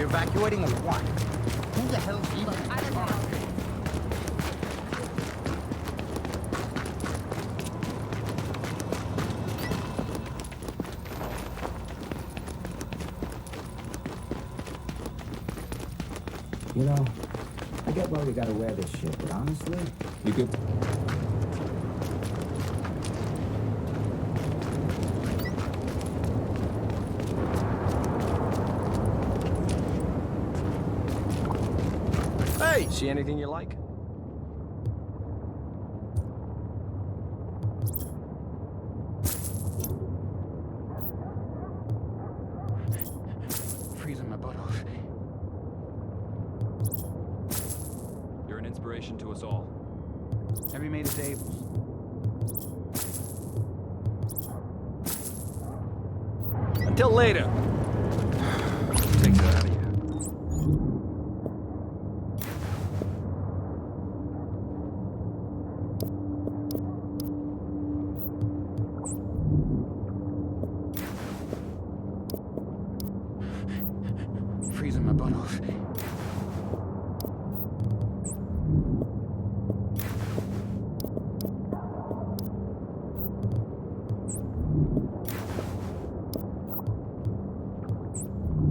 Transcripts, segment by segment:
evacuating or what? Who the hell's even? I don't know. You know, I get why we gotta wear this shit, but honestly, you could... Hey! See anything you like? Freezing my butt off. You're an inspiration to us all. Every mate is able. Until later. Takes it out of you. Freezing my butt off.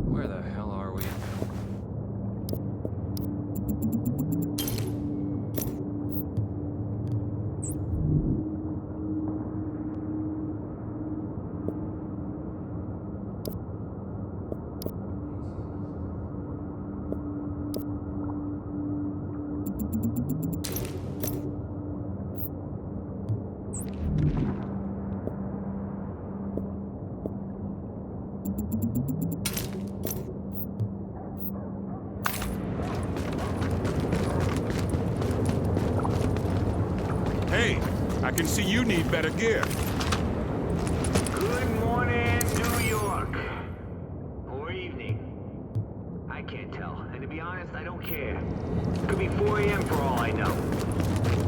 Where the hell are we? Hey, I can see you need better gear. Good morning, New York. Or evening. I can't tell. And to be honest, I don't care. Could be 4 a.m. for all I know.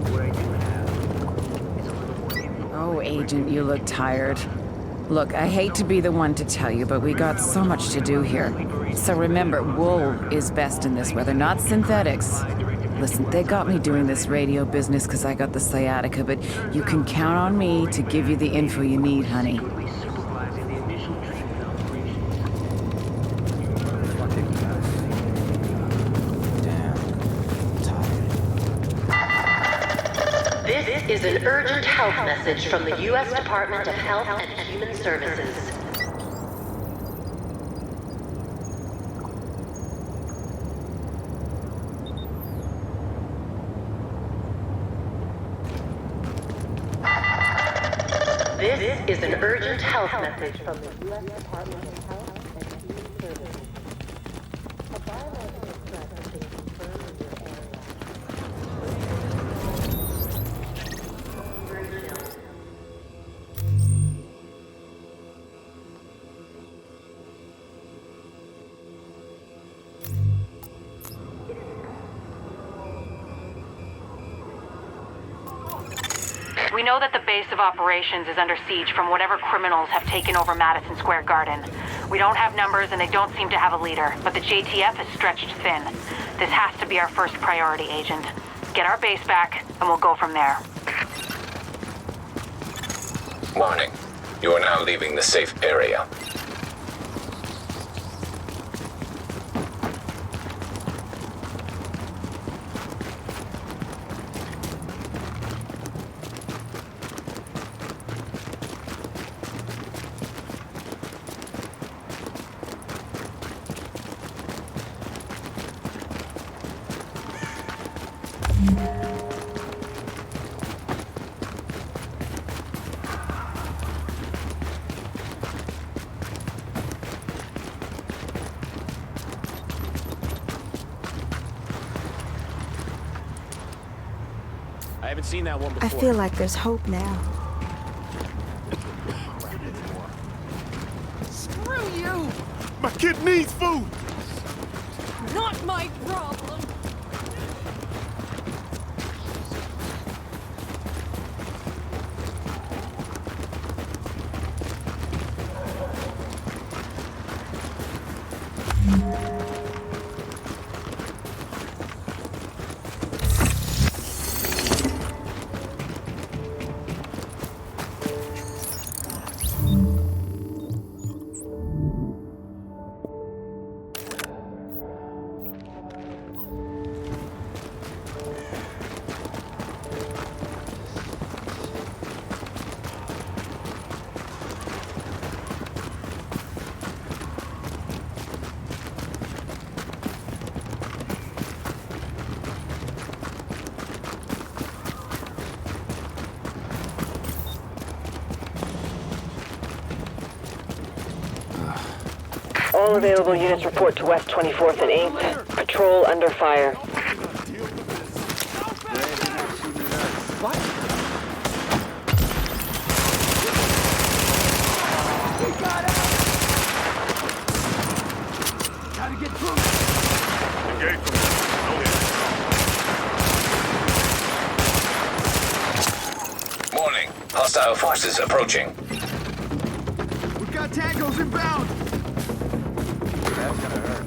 What I do have is a little more info. Oh, Agent, you look tired. Look, I hate to be the one to tell you, but we got so much to do here. So remember, wool is best in this weather, not synthetics. Listen, they got me doing this radio business because I got the sciatica, but you can count on me to give you the info you need, honey. Supervising the initial treatment operations. Fucking damn tired. This is an urgent health message from the U.S. Department of Health and Human Services. This is an urgent health message from the U.S. Department of Health and Human Services. A biological threat has been confirmed in your area. We know that the base of operations is under siege from whatever criminals have taken over Madison Square Garden. We don't have numbers and they don't seem to have a leader, but the JTF is stretched thin. This has to be our first priority, Agent. Get our base back and we'll go from there. Warning. You are now leaving the safe area. I haven't seen that one before. I feel like there's hope now. Screw you! My kid needs food! Not my problem. available units report to West 24th and 8th. Patrol under fire. Warning. Hostile forces approaching. We've got tangos inbound. That's gonna hurt.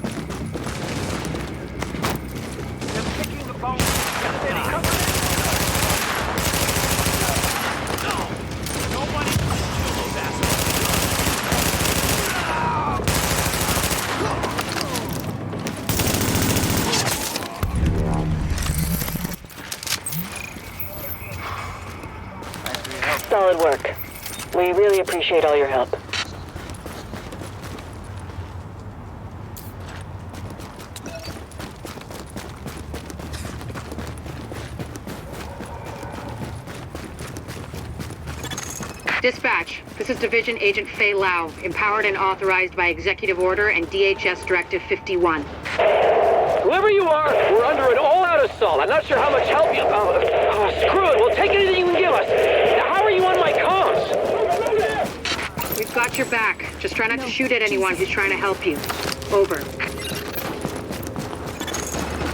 They're picking the phone. Steady, cover it. No! Nobody kill those assholes. Solid work. We really appreciate all your help. Dispatch, this is Division Agent Fei Lau, empowered and authorized by Executive Order and DHS Directive 51. Whoever you are, we're under an all-out assault. I'm not sure how much help you... screw it, we'll take anything you can give us. Now, how are you on my comms? We've got your back. Just try not to shoot at anyone who's trying to help you. Over.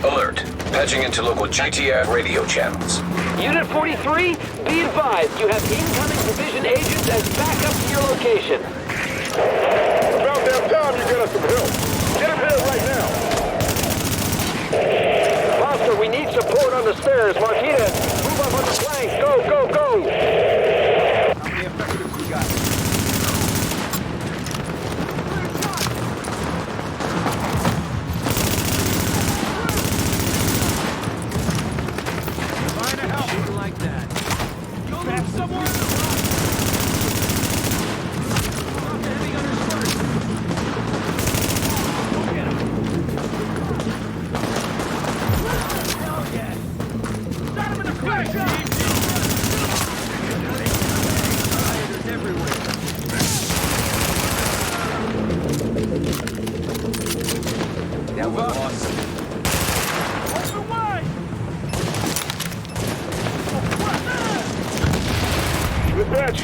Alert. Patching into local JTF radio channels. Unit 43, be advised, you have incoming division agents as backup to your location. About damn time you get us some help. Get him here right now. Foster, we need support on the stairs. Martinez, move up on the flank. Go, go, go! How many effectives we got? Find a help. Shooting like that. Go back somewhere. Stop the heavy gunners first. Go get him. Hell yeah. Shot him in the face. Fighters everywhere. That was awesome. Open wide. Dispatch,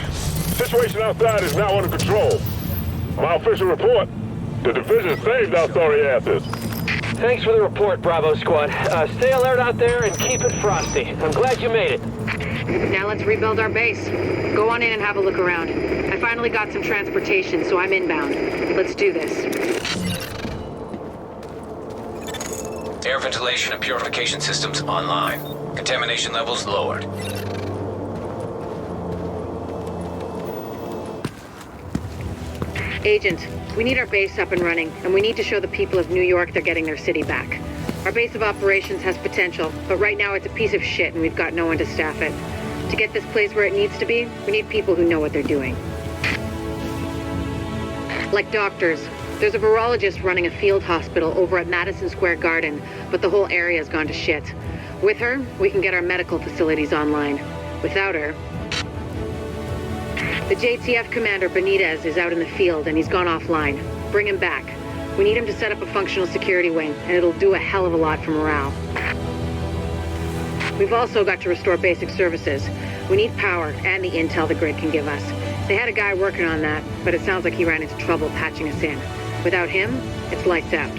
situation outside is now under control. My official report, the division saved our sorry asses. Thanks for the report, Bravo Squad. Stay alert out there and keep it frosty. I'm glad you made it. Now let's rebuild our base. Go on in and have a look around. I finally got some transportation, so I'm inbound. Let's do this. Air ventilation and purification systems online. Contamination levels lowered. Agent, we need our base up and running, and we need to show the people of New York they're getting their city back. Our base of operations has potential, but right now it's a piece of shit and we've got no one to staff it. To get this place where it needs to be, we need people who know what they're doing. Like doctors. There's a virologist running a field hospital over at Madison Square Garden, but the whole area's gone to shit. With her, we can get our medical facilities online. Without her... The JTF commander, Benitez, is out in the field and he's gone offline. Bring him back. We need him to set up a functional security wing, and it'll do a hell of a lot for morale. We've also got to restore basic services. We need power and the intel the grid can give us. They had a guy working on that, but it sounds like he ran into trouble patching us in. Without him, it's lights out.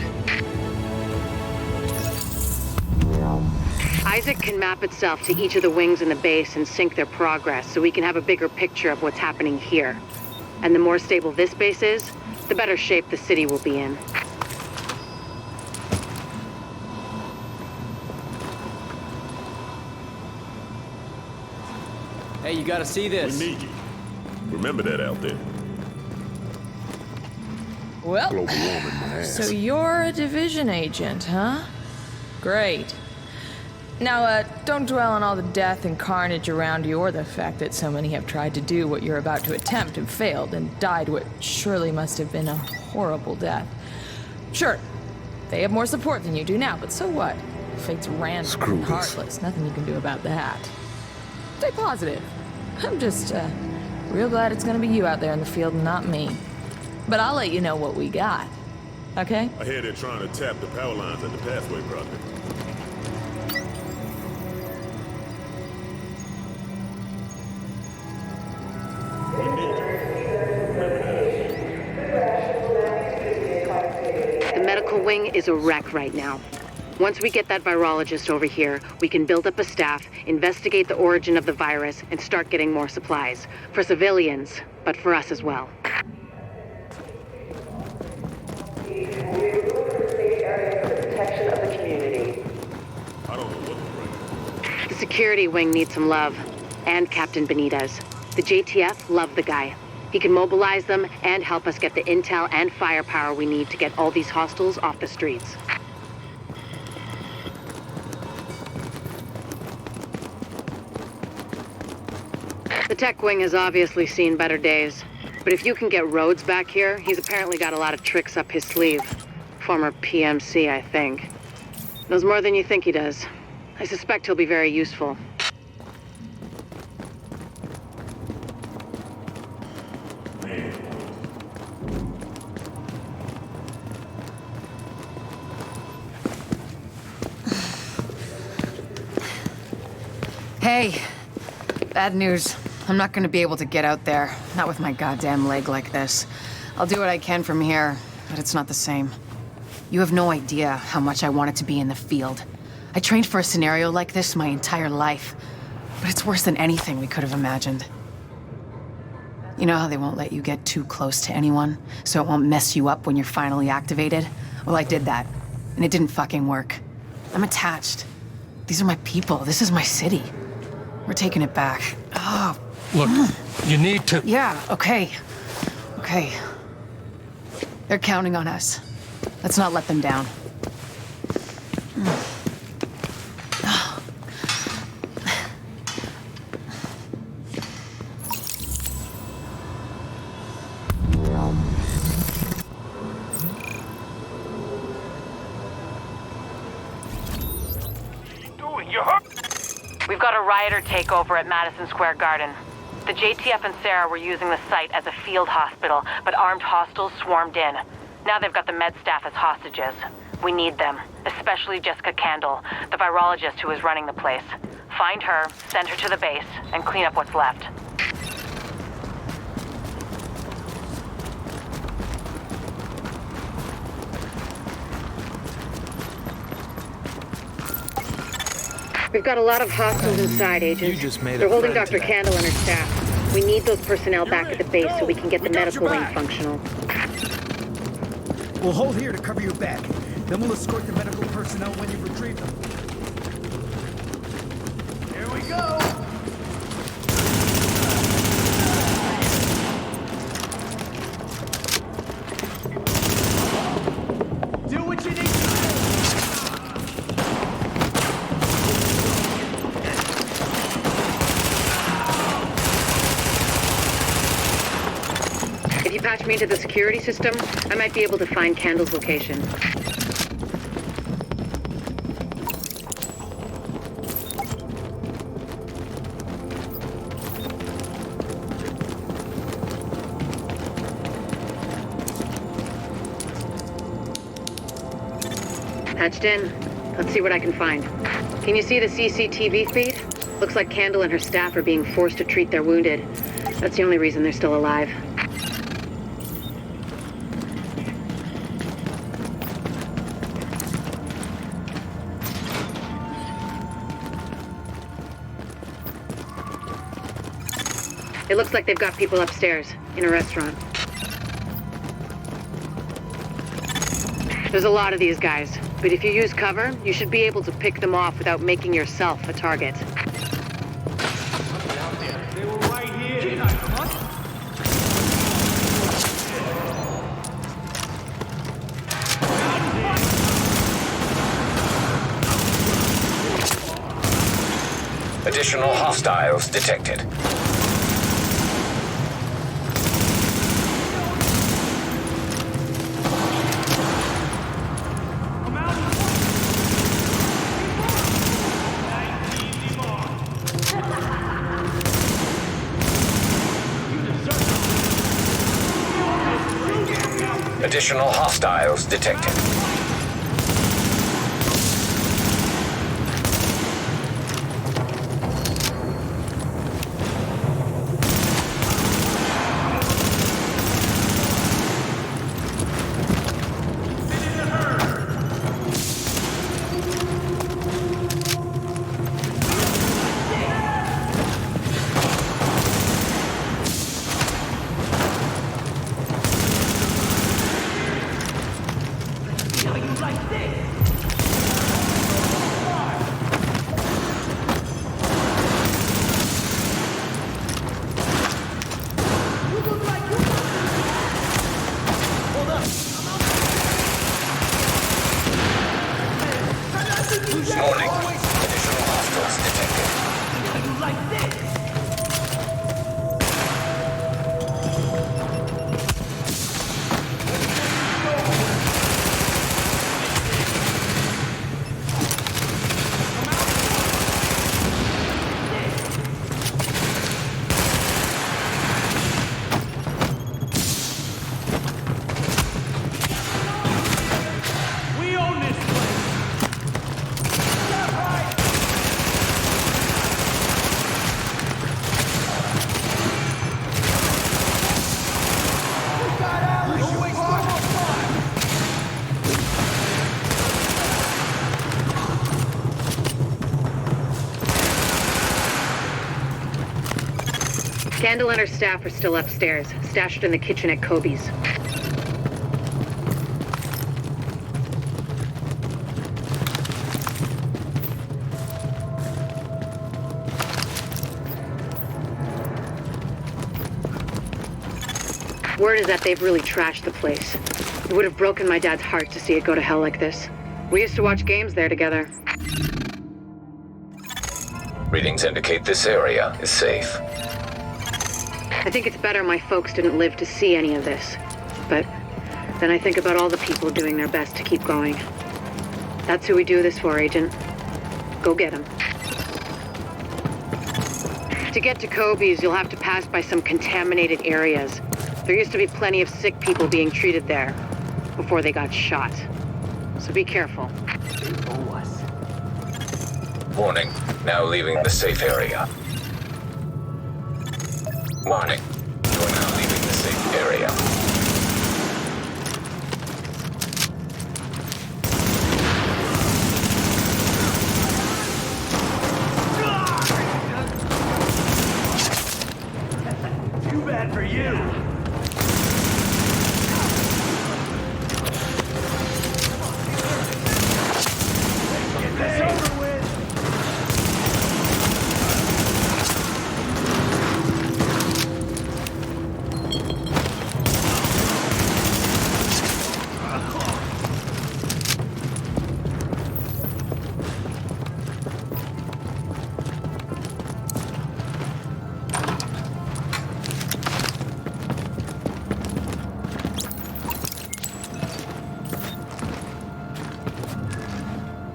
Isaac can map itself to each of the wings in the base and sync their progress so we can have a bigger picture of what's happening here. And the more stable this base is, the better shape the city will be in. Hey, you gotta see this. We need you. Remember that out there. Well, Global warming my ass. so you're a division agent, huh? Great. Now, don't dwell on all the death and carnage around you, or the fact that so many have tried to do what you're about to attempt and failed and died what surely must have been a horrible death. Sure, they have more support than you do now, but so what? Fate's random and heartless. Nothing you can do about that. Stay positive. I'm just, real glad it's gonna be you out there in the field and not me. But I'll let you know what we got. Okay? I hear they're trying to tap the power lines at the pathway project. The medical wing is a wreck right now. Once we get that virologist over here, we can build up a staff, investigate the origin of the virus, and start getting more supplies. For civilians, but for us as well. Protection of the community. I don't know what The security wing needs some love. And Captain Benitez. The JTF love the guy. He can mobilize them and help us get the intel and firepower we need to get all these hostiles off the streets. The tech wing has obviously seen better days. But if you can get Rhodes back here, he's apparently got a lot of tricks up his sleeve. Former PMC, I think. Knows more than you think he does. I suspect he'll be very useful. Hey, bad news. I'm not gonna be able to get out there. Not with my goddamn leg like this. I'll do what I can from here, but it's not the same. You have no idea how much I wanted to be in the field. I trained for a scenario like this my entire life, but it's worse than anything we could have imagined. You know how they won't let you get too close to anyone, so it won't mess you up when you're finally activated? Well, I did that, and it didn't fucking work. I'm attached. These are my people. This is my city. We're taking it back. Oh. Look, you need to... Yeah, okay. Okay. They're counting on us. Let's not let them down. We've got a rioter takeover at Madison Square Garden. The JTF and Sarah were using the site as a field hospital, but armed hostiles swarmed in. Now they've got the med staff as hostages. We need them, especially Jessica Candle, the virologist who is running the place. Find her, send her to the base, and clean up what's left. We've got a lot of hostiles inside, Agent. You just made They're a holding friend Dr. today. Candle and her staff. We need those personnel back at the base so we can get the medical wing functional. We'll hold here to cover your back. Then we'll escort the medical personnel when you retrieve them. Here we go! Do what you need to do! If you patch me into the security system, I might be able to find Candle's location. Patched in. Let's see what I can find. Can you see the CCTV feed? Looks like Candle and her staff are being forced to treat their wounded. That's the only reason they're still alive. It looks like they've got people upstairs, in a restaurant. There's a lot of these guys, but if you use cover, you should be able to pick them off without making yourself a target. They were right here. Additional hostiles detected. Additional hostiles detected. Warning. Additional hostiles detected. We own this place! Scandal and her staff are still upstairs, stashed in the kitchen at Kobe's. Word is that they've really trashed the place. It would have broken my dad's heart to see it go to hell like this. We used to watch games there together. Readings indicate this area is safe. I think it's better my folks didn't live to see any of this. But then I think about all the people doing their best to keep going. That's who we do this for, Agent. Go get him. To get to Kobe's, you'll have to pass by some contaminated areas. There used to be plenty of sick people being treated there before they got shot. So be careful. Warning. Now leaving the safe area. Warning. You are now leaving the safe area. Too bad for you! Get this over with!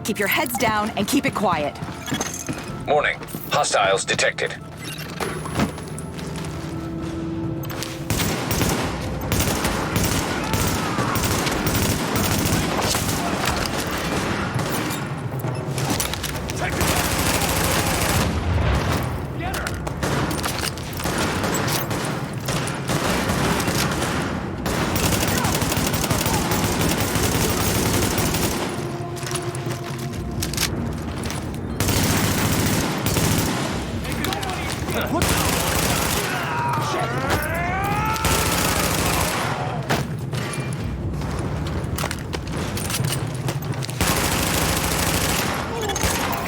Keep your heads down and keep it quiet. Warning. Hostiles detected.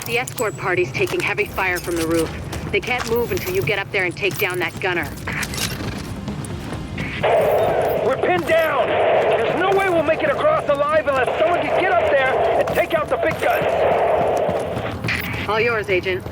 The escort party's taking heavy fire from the roof. They can't move until you get up there and take down that gunner. We're pinned down! There's no way we'll make it across alive unless someone can get up there and take out the big guns! All yours, Agent.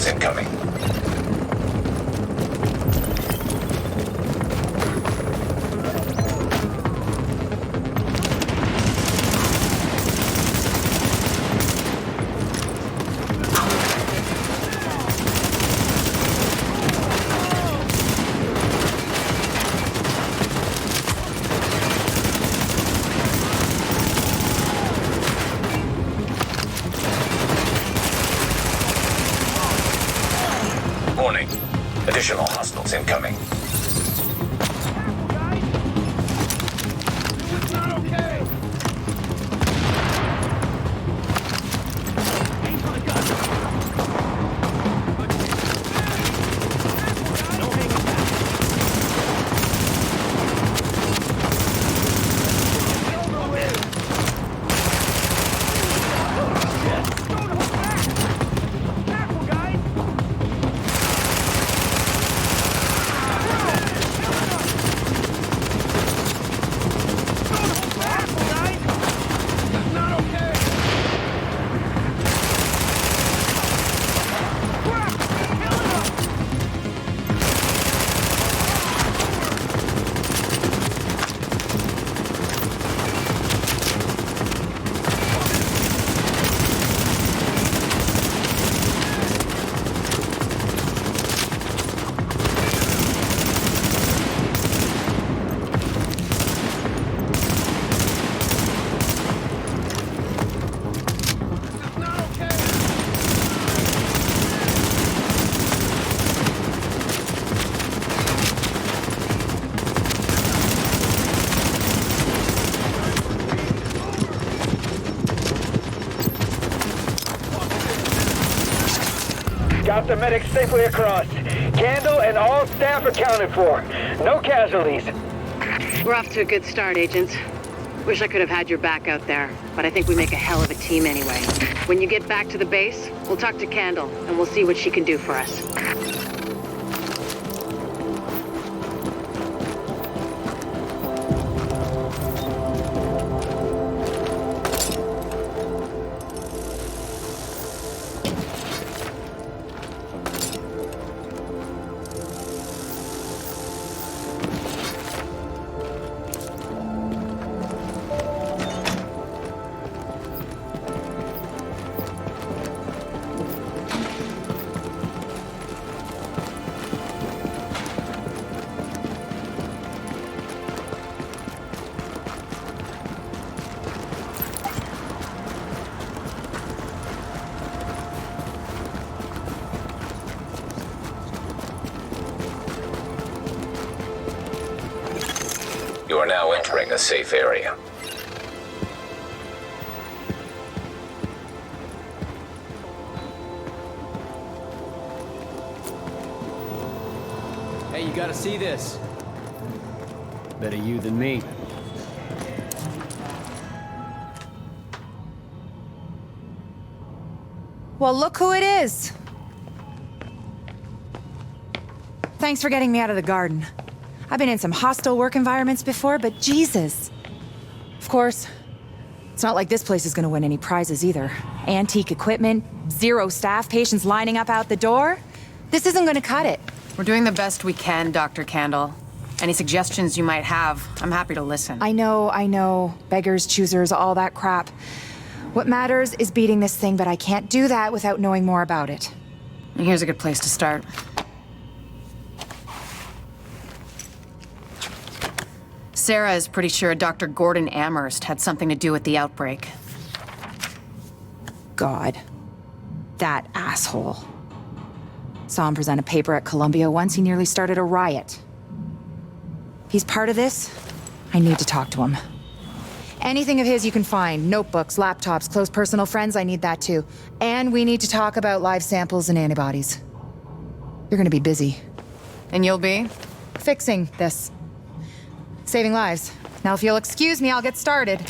hostiles incoming. Warning. Additional hostiles incoming. Got the medics safely across. Candle and all staff accounted for. No casualties. We're off to a good start, agents. Wish I could have had your back out there, but I think we make a hell of a team anyway. When you get back to the base, we'll talk to Candle, and we'll see what she can do for us. You are now entering a safe area. Hey, you gotta see this. Better you than me. Well, look who it is. Thanks for getting me out of the garden. I've been in some hostile work environments before, but Jesus. Of course, it's not like this place is gonna win any prizes either. Antique equipment, 0 staff, patients lining up out the door. This isn't gonna cut it. We're doing the best we can, Dr. Candle. Any suggestions you might have, I'm happy to listen. I know. Beggars, choosers, all that crap. What matters is beating this thing, but I can't do that without knowing more about it. Here's a good place to start. Sarah is pretty sure Dr. Gordon Amherst had something to do with the outbreak. God. That asshole. Saw him present a paper at Columbia once. He nearly started a riot. If he's part of this, I need to talk to him. Anything of his you can find. Notebooks, laptops, close personal friends, I need that too. And we need to talk about live samples and antibodies. You're gonna be busy. And you'll be? Fixing this. Saving lives. Now if you'll excuse me, I'll get started.